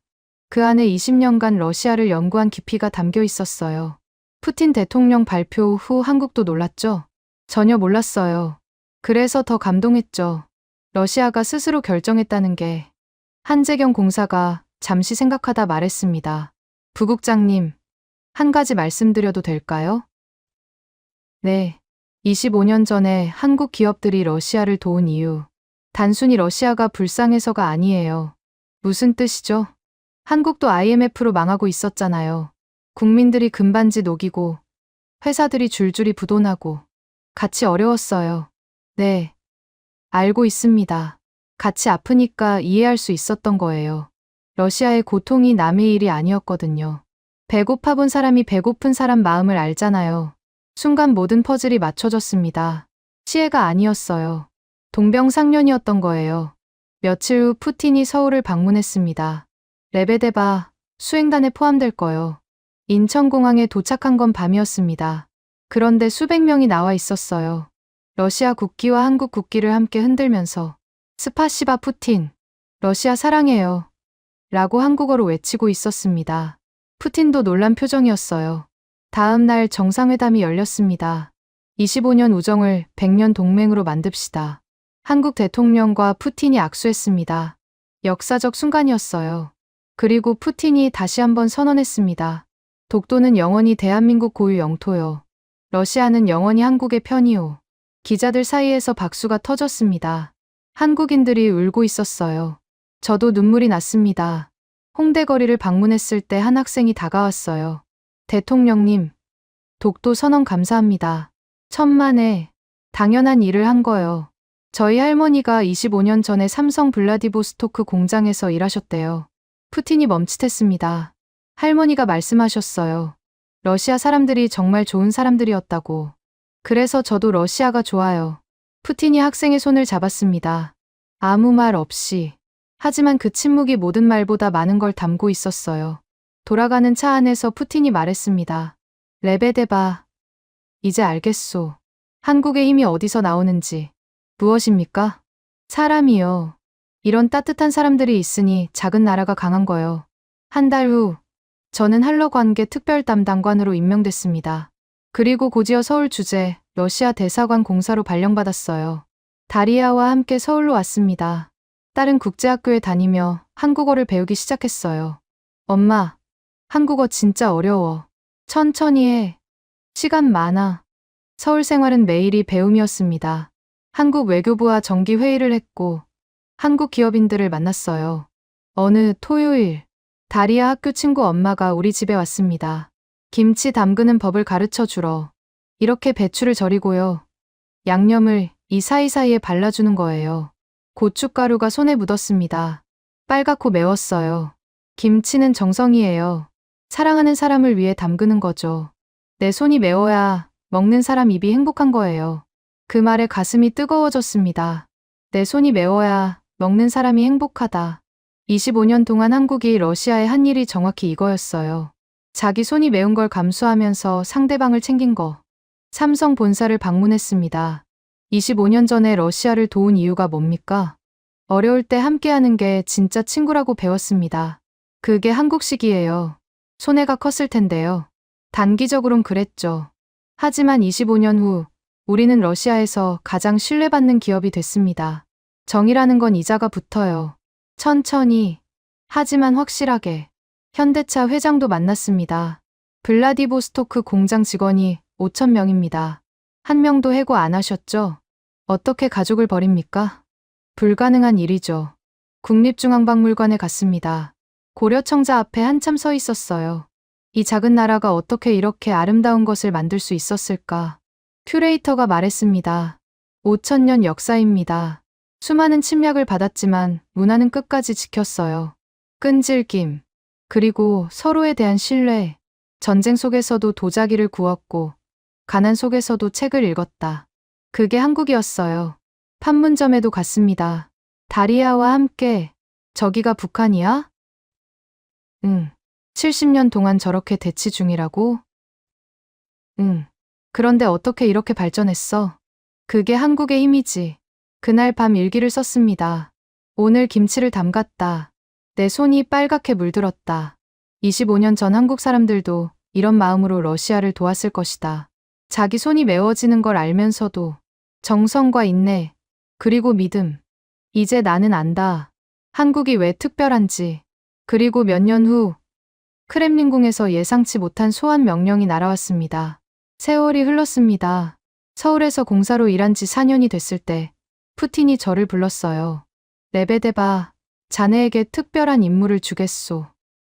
그 안에 20년간 러시아를 연구한 깊이가 담겨 있었어요. 푸틴 대통령 발표 후 한국도 놀랐죠? 전혀 몰랐어요. 그래서 더 감동했죠. 러시아가 스스로 결정했다는 게. 한재경 공사가 잠시 생각하다 말했습니다. 부국장님, 한 가지 말씀드려도 될까요? 네. 25년 전에 한국 기업들이 러시아를 도운 이유. 단순히 러시아가 불쌍해서가 아니에요. 무슨 뜻이죠? 한국도 IMF로 망하고 있었잖아요. 국민들이 금반지 녹이고 회사들이 줄줄이 부도나고 같이 어려웠어요. 네. 알고 있습니다. 같이 아프니까 이해할 수 있었던 거예요. 러시아의 고통이 남의 일이 아니었거든요. 배고파 본 사람이 배고픈 사람 마음을 알잖아요. 순간 모든 퍼즐이 맞춰졌습니다. 시혜가 아니었어요. 동병상련이었던 거예요. 며칠 후 푸틴이 서울을 방문했습니다. 레베데바 수행단에 포함될 거요. 인천공항에 도착한 건 밤이었습니다. 그런데 수백 명이 나와 있었어요. 러시아 국기와 한국 국기를 함께 흔들면서 스파시바 푸틴, 러시아 사랑해요. 라고 한국어로 외치고 있었습니다. 푸틴도 놀란 표정이었어요. 다음 날 정상회담이 열렸습니다. 25년 우정을 100년 동맹으로 만듭시다. 한국 대통령과 푸틴이 악수했습니다. 역사적 순간이었어요. 그리고 푸틴이 다시 한번 선언했습니다. 독도는 영원히 대한민국 고유 영토요. 러시아는 영원히 한국의 편이요. 기자들 사이에서 박수가 터졌습니다. 한국인들이 울고 있었어요. 저도 눈물이 났습니다. 홍대 거리를 방문했을 때 한 학생이 다가왔어요. 대통령님, 독도 선언 감사합니다. 천만에 당연한 일을 한 거요. 저희 할머니가 25년 전에 삼성 블라디보스토크 공장에서 일하셨대요. 푸틴이 멈칫했습니다. 할머니가 말씀하셨어요. 러시아 사람들이 정말 좋은 사람들이었다고. 그래서 저도 러시아가 좋아요. 푸틴이 학생의 손을 잡았습니다. 아무 말 없이. 하지만 그 침묵이 모든 말보다 많은 걸 담고 있었어요. 돌아가는 차 안에서 푸틴이 말했습니다. 레베데바. 이제 알겠소. 한국의 힘이 어디서 나오는지. 무엇입니까? 사람이요. 이런 따뜻한 사람들이 있으니 작은 나라가 강한 거요. 한 달 후, 저는 한러 관계 특별 담당관으로 임명됐습니다. 그리고 곧이어 서울 주재, 러시아 대사관 공사로 발령받았어요. 다리아와 함께 서울로 왔습니다. 딸은 국제학교에 다니며 한국어를 배우기 시작했어요. 엄마, 한국어 진짜 어려워. 천천히 해. 시간 많아. 서울 생활은 매일이 배움이었습니다. 한국 외교부와 정기 회의를 했고 한국 기업인들을 만났어요. 어느 토요일, 다리아 학교 친구 엄마가 우리 집에 왔습니다. 김치 담그는 법을 가르쳐 주러. 이렇게 배추를 절이고요. 양념을 이 사이사이에 발라주는 거예요. 고춧가루가 손에 묻었습니다. 빨갛고 매웠어요. 김치는 정성이에요. 사랑하는 사람을 위해 담그는 거죠. 내 손이 매워야 먹는 사람 입이 행복한 거예요. 그 말에 가슴이 뜨거워졌습니다. 내 손이 매워야 먹는 사람이 행복하다. 25년 동안 한국이 러시아에 한 일이 정확히 이거였어요. 자기 손이 매운 걸 감수하면서 상대방을 챙긴 거. 삼성 본사를 방문했습니다. 25년 전에 러시아를 도운 이유가 뭡니까? 어려울 때 함께하는 게 진짜 친구라고 배웠습니다. 그게 한국식이에요. 손해가 컸을 텐데요. 단기적으론 그랬죠. 하지만 25년 후 우리는 러시아에서 가장 신뢰받는 기업이 됐습니다. 정이라는 건 이자가 붙어요. 천천히, 하지만 확실하게. 현대차 회장도 만났습니다. 블라디보스토크 공장 직원이 5,000명입니다. 한 명도 해고 안 하셨죠? 어떻게 가족을 버립니까? 불가능한 일이죠. 국립중앙박물관에 갔습니다. 고려청자 앞에 한참 서 있었어요. 이 작은 나라가 어떻게 이렇게 아름다운 것을 만들 수 있었을까? 큐레이터가 말했습니다. 5,000년 역사입니다. 수많은 침략을 받았지만 문화는 끝까지 지켰어요. 끈질김, 그리고 서로에 대한 신뢰. 전쟁 속에서도 도자기를 구웠고 가난 속에서도 책을 읽었다. 그게 한국이었어요. 판문점에도 갔습니다. 다리아와 함께. 저기가 북한이야? 응. 70년 동안 저렇게 대치 중이라고? 응. 그런데 어떻게 이렇게 발전했어? 그게 한국의 힘이지. 그날 밤 일기를 썼습니다. 오늘 김치를 담갔다. 내 손이 빨갛게 물들었다. 25년 전 한국 사람들도 이런 마음으로 러시아를 도왔을 것이다. 자기 손이 매워지는 걸 알면서도 정성과 인내, 그리고 믿음. 이제 나는 안다. 한국이 왜 특별한지. 그리고 몇 년 후 크렘린궁에서 예상치 못한 소환 명령이 날아왔습니다. 세월이 흘렀습니다. 서울에서 공사로 일한 지 4년이 됐을 때 푸틴이 저를 불렀어요. 레베데바, 자네에게 특별한 임무를 주겠소.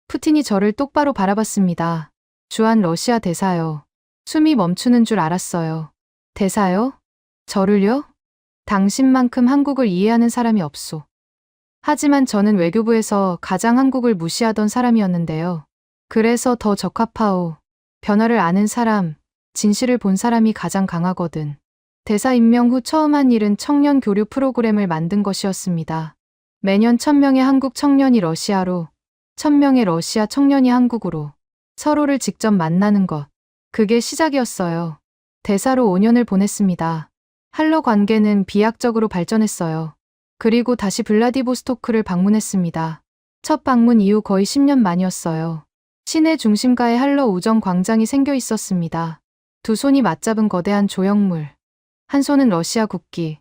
푸틴이 저를 똑바로 바라봤습니다. 주한 러시아 대사요. 숨이 멈추는 줄 알았어요. 대사요? 저를요? 당신만큼 한국을 이해하는 사람이 없소. 하지만 저는 외교부에서 가장 한국을 무시하던 사람이었는데요. 그래서 더 적합하오. 변화를 아는 사람, 진실을 본 사람이 가장 강하거든. 대사 임명 후 처음 한 일은 청년 교류 프로그램을 만든 것이었습니다. 매년 1,000명의 한국 청년이 러시아로, 1,000명의 러시아 청년이 한국으로 서로를 직접 만나는 것. 그게 시작이었어요. 대사로 5년을 보냈습니다. 한러 관계는 비약적으로 발전했어요. 그리고 다시 블라디보스토크를 방문했습니다. 첫 방문 이후 거의 10년 만이었어요. 시내 중심가에 한러 우정 광장이 생겨 있었습니다. 두 손이 맞잡은 거대한 조형물. 한 손은 러시아 국기,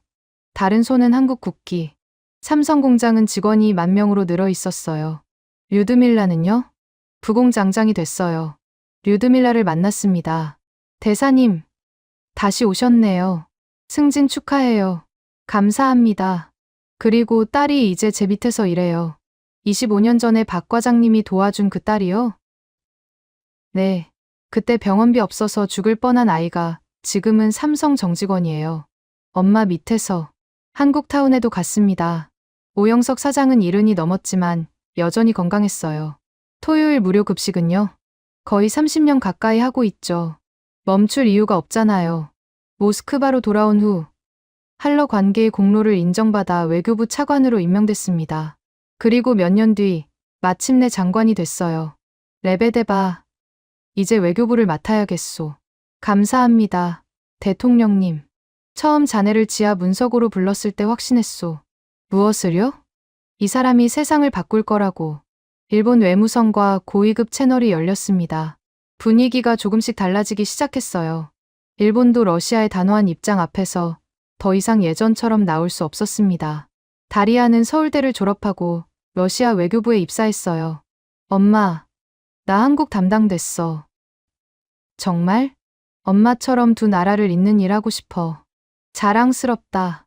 다른 손은 한국 국기. 삼성 공장은 직원이 10,000명으로 늘어 있었어요. 류드밀라는요? 부공장장이 됐어요. 류드밀라를 만났습니다. 대사님, 다시 오셨네요. 승진 축하해요. 감사합니다. 그리고 딸이 이제 제 밑에서 일해요. 25년 전에 박 과장님이 도와준 그 딸이요? 네. 그때 병원비 없어서 죽을 뻔한 아이가 지금은 삼성 정직원이에요. 엄마 밑에서 한국타운에도 갔습니다. 오영석 사장은 70이 넘었지만 여전히 건강했어요. 토요일 무료 급식은요? 거의 30년 가까이 하고 있죠. 멈출 이유가 없잖아요. 모스크바로 돌아온 후 한러 관계의 공로를 인정받아 외교부 차관으로 임명됐습니다. 그리고 몇 년 뒤 마침내 장관이 됐어요. 레베데바, 이제 외교부를 맡아야겠소. 감사합니다. 대통령님. 처음 자네를 지하 문석으로 불렀을 때 확신했소. 무엇을요? 이 사람이 세상을 바꿀 거라고. 일본 외무성과 고위급 채널이 열렸습니다. 분위기가 조금씩 달라지기 시작했어요. 일본도 러시아의 단호한 입장 앞에서 더 이상 예전처럼 나올 수 없었습니다. 다리아는 서울대를 졸업하고 러시아 외교부에 입사했어요. 엄마, 나 한국 담당됐어. 정말? 엄마처럼 두 나라를 잇는 일 하고 싶어. 자랑스럽다.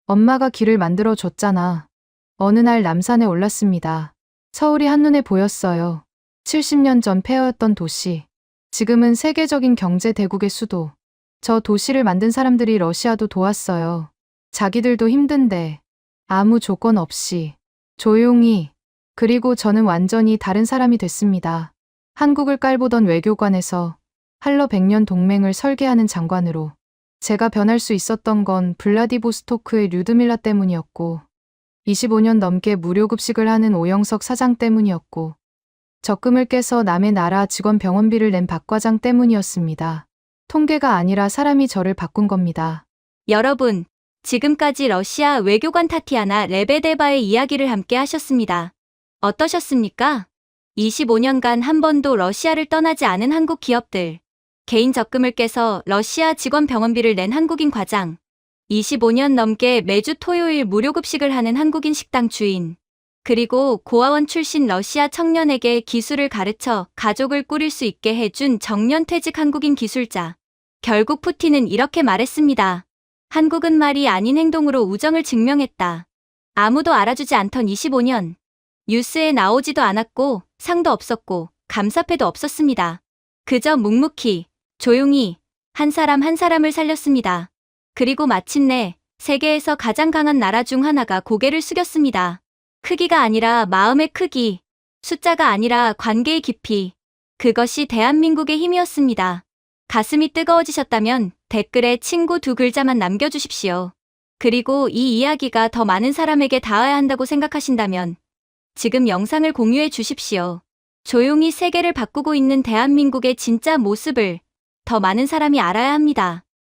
엄마가 길을 만들어 줬잖아. 어느 날 남산에 올랐습니다. 서울이 한눈에 보였어요. 70년 전 폐허였던 도시. 지금은 세계적인 경제 대국의 수도. 저 도시를 만든 사람들이 러시아도 도왔어요. 자기들도 힘든데 아무 조건 없이 조용히. 그리고 저는 완전히 다른 사람이 됐습니다. 한국을 깔보던 외교관에서 한러 100년 동맹을 설계하는 장관으로. 제가 변할 수 있었던 건 블라디보스토크의 류드밀라 때문이었고 25년 넘게 무료급식을 하는 오영석 사장 때문이었고 적금을 깨서 남의 나라 직원 병원비를 낸 박 과장 때문이었습니다. 통계가 아니라 사람이 저를 바꾼 겁니다. 여러분, 지금까지 러시아 외교관 타티아나 레베데바의 이야기를 함께 하셨습니다. 어떠셨습니까? 25년간 한 번도 러시아를 떠나지 않은 한국 기업들, 개인 적금을 깨서 러시아 직원 병원비를 낸 한국인 과장, 25년 넘게 매주 토요일 무료급식을 하는 한국인 식당 주인, 그리고 고아원 출신 러시아 청년에게 기술을 가르쳐 가족을 꾸릴 수 있게 해준 정년퇴직 한국인 기술자. 결국 푸틴은 이렇게 말했습니다. 한국은 말이 아닌 행동으로 우정을 증명했다. 아무도 알아주지 않던 25년. 뉴스에 나오지도 않았고 상도 없었고 감사패도 없었습니다. 그저 묵묵히 조용히 한 사람 한 사람을 살렸습니다. 그리고 마침내 세계에서 가장 강한 나라 중 하나가 고개를 숙였습니다. 크기가 아니라 마음의 크기, 숫자가 아니라 관계의 깊이. 그것이 대한민국의 힘이었습니다. 가슴이 뜨거워지셨다면 댓글에 친구 두 글자만 남겨주십시오. 그리고 이 이야기가 더 많은 사람에게 닿아야 한다고 생각하신다면 지금 영상을 공유해 주십시오. 조용히 세계를 바꾸고 있는 대한민국의 진짜 모습을 더 많은 사람이 알아야 합니다.